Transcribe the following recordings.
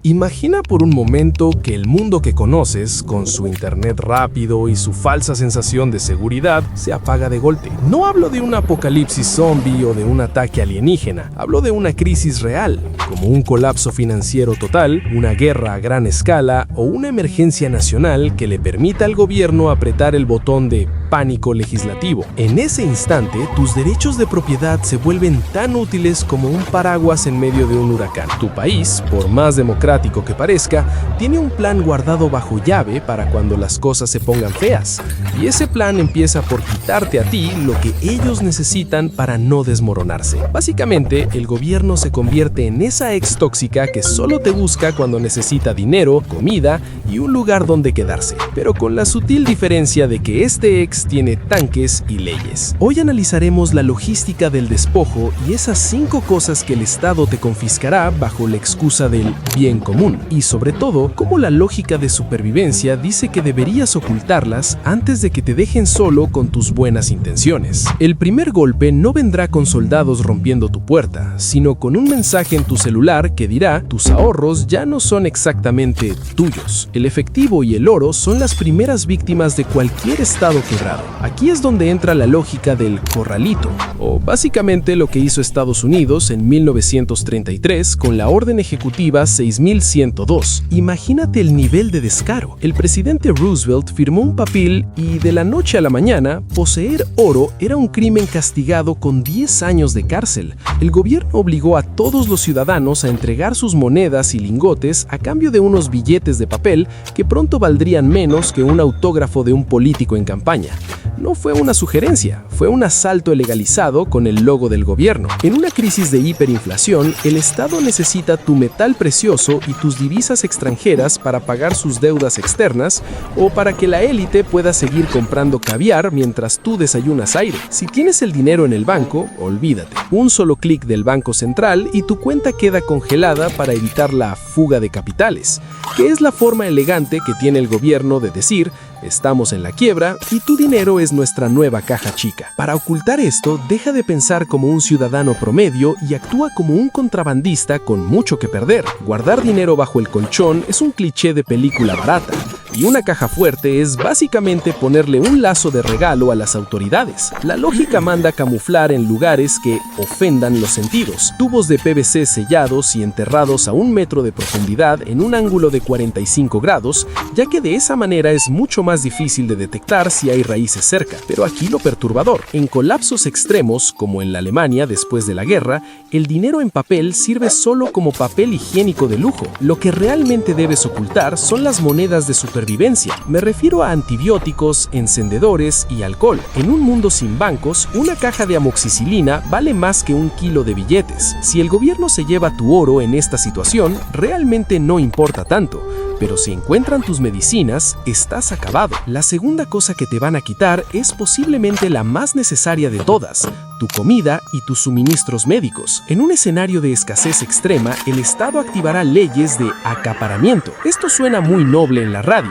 Imagina por un momento que el mundo que conoces, con su internet rápido y su falsa sensación de seguridad, se apaga de golpe. No hablo de un apocalipsis zombie o de un ataque alienígena, hablo de una crisis real, como un colapso financiero total, una guerra a gran escala o una emergencia nacional que le permita al gobierno apretar el botón de pánico legislativo. En ese instante, tus derechos de propiedad se vuelven tan útiles como un paraguas en medio de un huracán. Tu país, por más democrático que parezca, tiene un plan guardado bajo llave para cuando las cosas se pongan feas. Y ese plan empieza por quitarte a ti lo que ellos necesitan para no desmoronarse. Básicamente, el gobierno se convierte en esa ex tóxica que solo te busca cuando necesita dinero, comida y un lugar donde quedarse. Pero con la sutil diferencia de que este ex tiene tanques y leyes. Hoy analizaremos la logística del despojo y esas 5 cosas que el Estado te confiscará bajo la excusa del bien común. Y sobre todo, cómo la lógica de supervivencia dice que deberías ocultarlas antes de que te dejen solo con tus buenas intenciones. El primer golpe no vendrá con soldados rompiendo tu puerta, sino con un mensaje en tu celular que dirá: tus ahorros ya no son exactamente tuyos. El efectivo y el oro son las primeras víctimas de cualquier estado quebrado. Aquí es donde entra la lógica del corralito, o básicamente lo que hizo Estados Unidos en 1933 con la Orden Ejecutiva 6102. Imagínate el nivel de descaro. El presidente Roosevelt firmó un papel y de la noche a la mañana, poseer oro era un crimen castigado con 10 años de cárcel. El gobierno obligó a todos los ciudadanos a entregar sus monedas y lingotes a cambio de unos billetes de papel que pronto valdrían menos que un autógrafo de un político en campaña. No fue una sugerencia, fue un asalto legalizado con el logo del gobierno. En una crisis de hiperinflación, el Estado necesita tu metal precioso y tus divisas extranjeras para pagar sus deudas externas o para que la élite pueda seguir comprando caviar mientras tú desayunas aire. Si tienes el dinero en el banco, olvídate. Un solo clic del Banco Central y tu cuenta queda congelada para evitar la fuga de capitales, que es la forma elegante que tiene el gobierno de decir: estamos en la quiebra y tu dinero es nuestra nueva caja chica. Para ocultar esto, deja de pensar como un ciudadano promedio y actúa como un contrabandista con mucho que perder. Guardar dinero bajo el colchón es un cliché de película barata, y una caja fuerte es básicamente ponerle un lazo de regalo a las autoridades. La lógica manda camuflar en lugares que ofendan los sentidos. Tubos de PVC sellados y enterrados a 1 metro de profundidad en un ángulo de 45 grados, ya que de esa manera es mucho más difícil de detectar si hay raíces cerca. Pero aquí lo perturbador: en colapsos extremos, como en la Alemania después de la guerra, el dinero en papel sirve solo como papel higiénico de lujo. Lo que realmente debes ocultar son las monedas de supervivencia. Me refiero a antibióticos, encendedores y alcohol. En un mundo sin bancos, una caja de amoxicilina vale más que 1 kilo de billetes. Si el gobierno se lleva tu oro en esta situación, realmente no importa tanto. Pero si encuentran tus medicinas, estás acabado. La segunda cosa que te van a quitar es posiblemente la más necesaria de todas: tu comida y tus suministros médicos. En un escenario de escasez extrema, el Estado activará leyes de acaparamiento. Esto suena muy noble en la radio.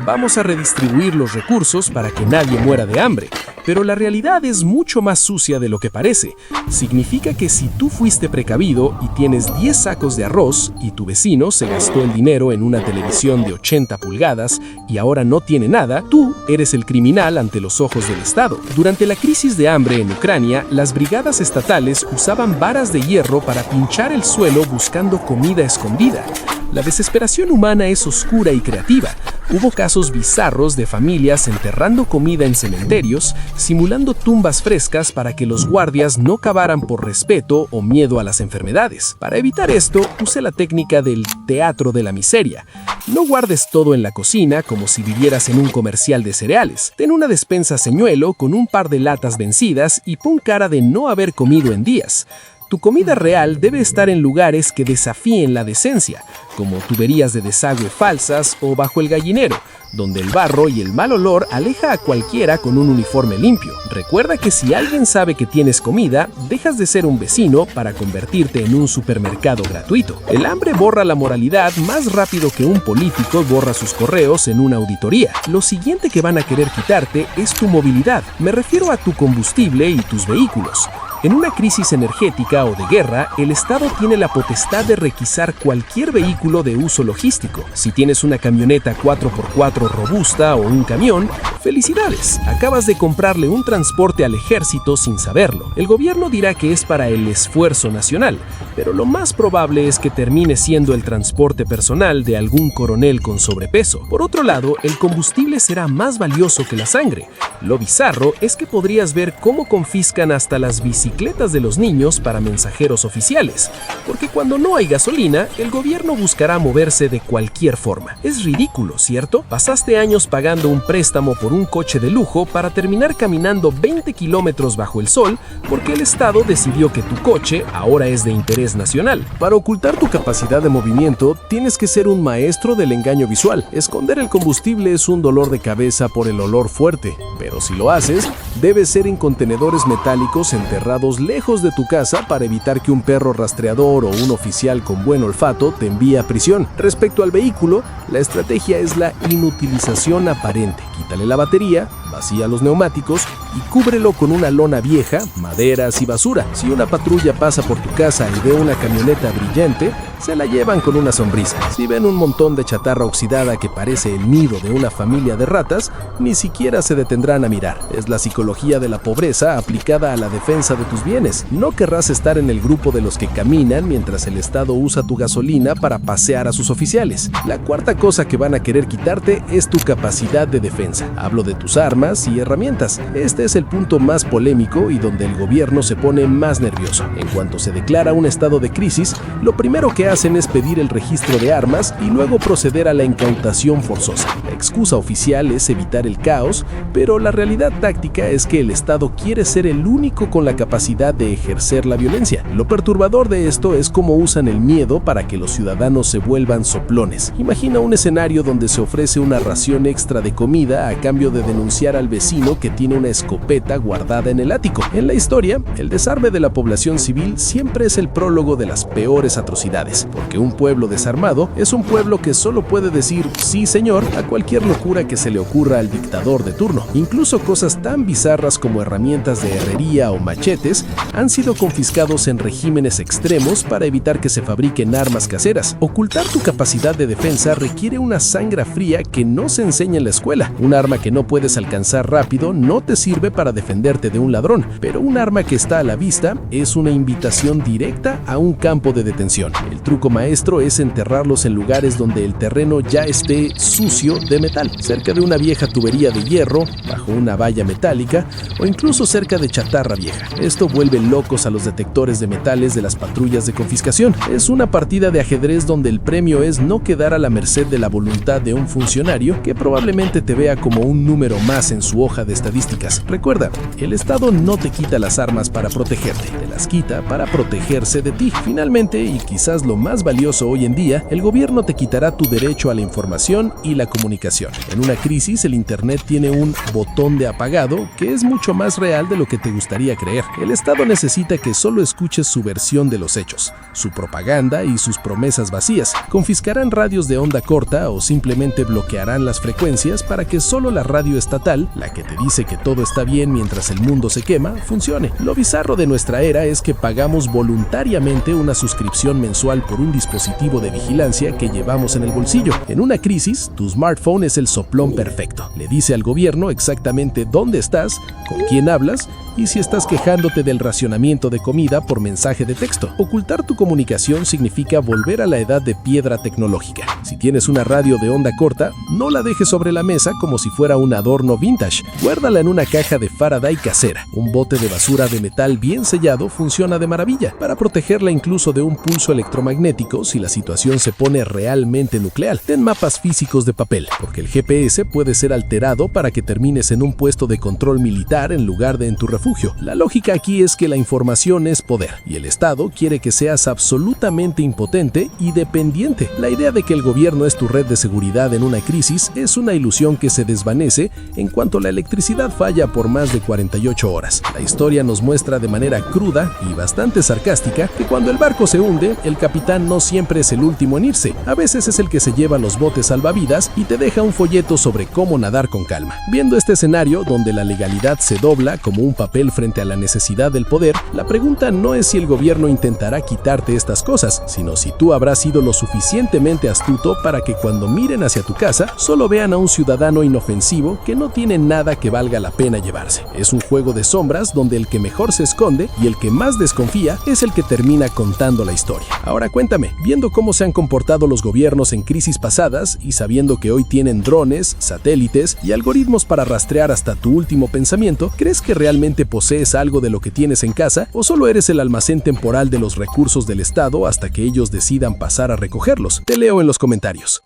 Vamos a redistribuir los recursos para que nadie muera de hambre. Pero la realidad es mucho más sucia de lo que parece. Significa que si tú fuiste precavido y tienes 10 sacos de arroz y tu vecino se gastó el dinero en una televisión de 80 pulgadas y ahora no tiene nada, tú eres el criminal ante los ojos del Estado. Durante la crisis de hambre en Ucrania, las brigadas estatales usaban varas de hierro para pinchar el suelo buscando comida escondida. La desesperación humana es oscura y creativa. Hubo casos bizarros de familias enterrando comida en cementerios, simulando tumbas frescas para que los guardias no cavaran por respeto o miedo a las enfermedades. Para evitar esto, use la técnica del teatro de la miseria. No guardes todo en la cocina como si vivieras en un comercial de cereales. Ten una despensa señuelo con un par de latas vencidas y pon cara de no haber comido en días. Tu comida real debe estar en lugares que desafíen la decencia, como tuberías de desagüe falsas o bajo el gallinero, donde el barro y el mal olor aleja a cualquiera con un uniforme limpio. Recuerda que si alguien sabe que tienes comida, dejas de ser un vecino para convertirte en un supermercado gratuito. El hambre borra la moralidad más rápido que un político borra sus correos en una auditoría. Lo siguiente que van a querer quitarte es tu movilidad. Me refiero a tu combustible y tus vehículos. En una crisis energética o de guerra, el Estado tiene la potestad de requisar cualquier vehículo de uso logístico. Si tienes una camioneta 4x4 robusta o un camión, ¡felicidades! Acabas de comprarle un transporte al ejército sin saberlo. El gobierno dirá que es para el esfuerzo nacional, pero lo más probable es que termine siendo el transporte personal de algún coronel con sobrepeso. Por otro lado, el combustible será más valioso que la sangre. Lo bizarro es que podrías ver cómo confiscan hasta las bicicletas de los niños para mensajeros oficiales, porque cuando no hay gasolina, el gobierno buscará moverse de cualquier forma. Es ridículo, ¿cierto? Pasaste años pagando un préstamo por un coche de lujo para terminar caminando 20 kilómetros bajo el sol porque el Estado decidió que tu coche ahora es de interés nacional. Para ocultar tu capacidad de movimiento, tienes que ser un maestro del engaño visual. Esconder el combustible es un dolor de cabeza por el olor fuerte, pero si lo haces, debe ser en contenedores metálicos enterrados lejos de tu casa para evitar que un perro rastreador o un oficial con buen olfato te envíe a prisión. Respecto al vehículo, la estrategia es la inutilización aparente. Quítale la batería, vacía los neumáticos y cúbrelo con una lona vieja, maderas y basura. Si una patrulla pasa por tu casa y ve una camioneta brillante, se la llevan con una sonrisa. Si ven un montón de chatarra oxidada que parece el nido de una familia de ratas, ni siquiera se detendrán a mirar. Es la psicología de la pobreza aplicada a la defensa de tus bienes. No querrás estar en el grupo de los que caminan mientras el Estado usa tu gasolina para pasear a sus oficiales. La cuarta cosa que van a querer quitarte es tu capacidad de defensa. Hablo de tus armas y herramientas. Este es el punto más polémico y donde el gobierno se pone más nervioso. En cuanto se declara un estado de crisis, lo primero que hacen es pedir el registro de armas y luego proceder a la incautación forzosa. La excusa oficial es evitar el caos, pero la realidad táctica es que el Estado quiere ser el único con la capacidad de ejercer la violencia. Lo perturbador de esto es cómo usan el miedo para que los ciudadanos se vuelvan soplones. Imagina un escenario donde se ofrece una ración extra de comida a cambio de denunciar al vecino que tiene una escopeta guardada en el ático. En la historia, el desarme de la población civil siempre es el prólogo de las peores atrocidades, porque un pueblo desarmado es un pueblo que solo puede decir sí señor a cualquier locura que se le ocurra al dictador de turno. Incluso cosas tan bizarras como herramientas de herrería o machetes han sido confiscados en regímenes extremos para evitar que se fabriquen armas caseras. Ocultar tu capacidad de defensa requiere una sangre fría que no se enseña en la escuela. Un arma que no puedes alcanzar rápido no te sirve para defenderte de un ladrón, pero un arma que está a la vista es una invitación directa a un campo de detención. El truco maestro es enterrarlos en lugares donde el terreno ya esté sucio de metal, cerca de una vieja tubería de hierro, bajo una valla metálica o incluso cerca de chatarra vieja. Esto vuelve locos a los detectores de metales de las patrullas de confiscación. Es una partida de ajedrez donde el premio es no quedar a la merced de la voluntad de un funcionario que probablemente te vea como un número más en su hoja de estadísticas. Recuerda, el Estado no te quita las armas para protegerte, te las quita para protegerse de ti. Finalmente, y quizás lo más valioso hoy en día, el gobierno te quitará tu derecho a la información y la comunicación. En una crisis, el Internet tiene un botón de apagado que es mucho más real de lo que te gustaría creer. El Estado necesita que solo escuches su versión de los hechos, su propaganda y sus promesas vacías. Confiscarán radios de onda corta o simplemente bloquearán las frecuencias para que solo la radio estatal, la que te dice que todo está bien mientras el mundo se quema, funcione. Lo bizarro de nuestra era es que pagamos voluntariamente una suscripción mensual por un dispositivo de vigilancia que llevamos en el bolsillo. En una crisis, tu smartphone es el soplón perfecto. Le dice al gobierno exactamente dónde estás, con quién hablas y si estás quejándote del racionamiento de comida por mensaje de texto. Ocultar tu comunicación significa volver a la edad de piedra tecnológica. Si tienes una radio de onda corta, no la dejes sobre la mesa como si fuera un adorno vintage. Guárdala en una caja de Faraday casera. Un bote de basura de metal bien sellado funciona de maravilla para protegerla incluso de un pulso electromagnético si la situación se pone realmente nuclear. Ten mapas físicos de papel, porque el GPS puede ser alterado para que termines en un puesto de control militar en lugar de en tu refugio. La lógica aquí es que la información es poder y el Estado quiere que seas absolutamente impotente y dependiente. La idea de que el gobierno es tu red de seguridad en una crisis es una ilusión que se desvanece en cuanto la electricidad falla por más de 48 horas. La historia nos muestra de manera cruda y bastante sarcástica que cuando el barco se hunde, el capitán no siempre es el último en irse. A veces es el que se lleva los botes salvavidas y te deja un folleto sobre cómo nadar con calma. Viendo este escenario donde la legalidad se dobla como un papel papel frente a la necesidad del poder, la pregunta no es si el gobierno intentará quitarte estas cosas, sino si tú habrás sido lo suficientemente astuto para que cuando miren hacia tu casa solo vean a un ciudadano inofensivo que no tiene nada que valga la pena llevarse. Es un juego de sombras donde el que mejor se esconde y el que más desconfía es el que termina contando la historia. Ahora cuéntame, viendo cómo se han comportado los gobiernos en crisis pasadas y sabiendo que hoy tienen drones, satélites y algoritmos para rastrear hasta tu último pensamiento, ¿crees que realmente posees algo de lo que tienes en casa o solo eres el almacén temporal de los recursos del Estado hasta que ellos decidan pasar a recogerlos? Te leo en los comentarios.